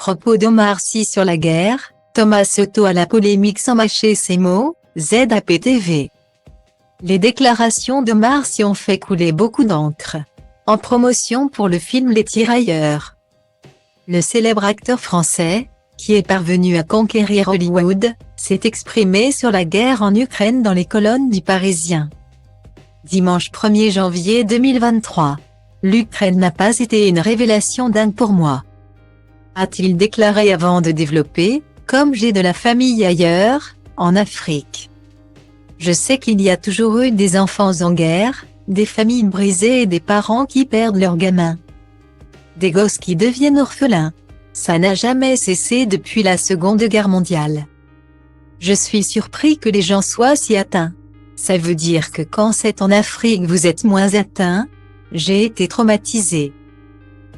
propos d'Omar Sy sur la guerre, Thomas Soto à la polémique sans mâcher ses mots, ZAPTV. Les déclarations d'Omar Sy ont fait couler beaucoup d'encre. En promotion pour le film Les Tirailleurs. Le célèbre acteur français, qui est parvenu à conquérir Hollywood, s'est exprimé sur la guerre en Ukraine dans les colonnes du Parisien. Dimanche 1er janvier 2023. L'Ukraine n'a pas été une révélation dingue pour moi. A-t-il déclaré avant de développer, comme j'ai de la famille ailleurs, en Afrique. Je sais qu'il y a toujours eu des enfants en guerre, des familles brisées et des parents qui perdent leurs gamins. Des gosses qui deviennent orphelins. Ça n'a jamais cessé depuis la Seconde Guerre mondiale. Je suis surpris que les gens soient si atteints. Ça veut dire que quand c'est en Afrique vous êtes moins atteints. J'ai été traumatisé.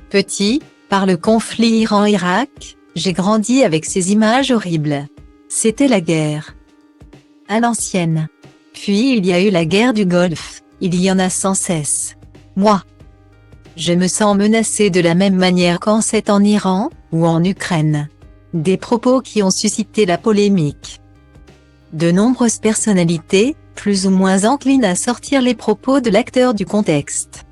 Petit, par le conflit Iran-Irak, j'ai grandi avec ces images horribles. C'était la guerre. À l'ancienne. Puis il y a eu la guerre du Golfe, il y en a sans cesse. Moi. Je me sens menacé de la même manière quand c'est en Iran, ou en Ukraine. Des propos qui ont suscité la polémique. De nombreuses personnalités, plus ou moins enclines à sortir les propos de l'acteur du contexte,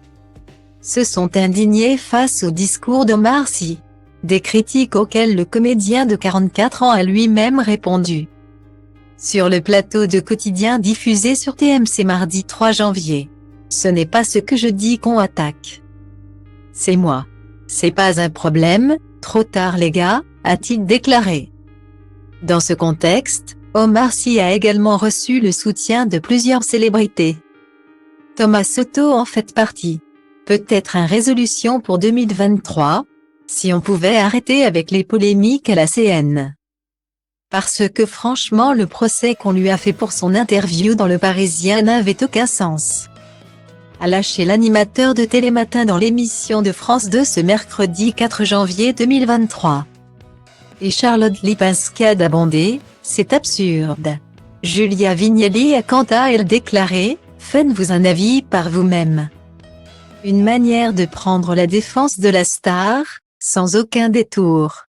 se sont indignés face au discours d'Omar Sy. Des critiques auxquelles le comédien de 44 ans a lui-même répondu. Sur le plateau de Quotidien diffusé sur TMC mardi 3 janvier. Ce n'est pas ce que je dis qu'on attaque. C'est moi. C'est pas un problème, trop tard les gars, a-t-il déclaré. Dans ce contexte, Omar Sy a également reçu le soutien de plusieurs célébrités. Thomas Soto en fait partie. Peut-être une résolution pour 2023, si on pouvait arrêter avec les polémiques à la CN. Parce que franchement le procès qu'on lui a fait pour son interview dans Le Parisien n'avait aucun sens. A lâché l'animateur de Télématin dans l'émission de France 2 ce mercredi 4 janvier 2023. Et Charlotte Lipinski a abondé, c'est absurde. Julia Vignali a quant à elle déclaré, faites-vous un avis par vous-même. Une manière de prendre la défense de la star, sans aucun détour.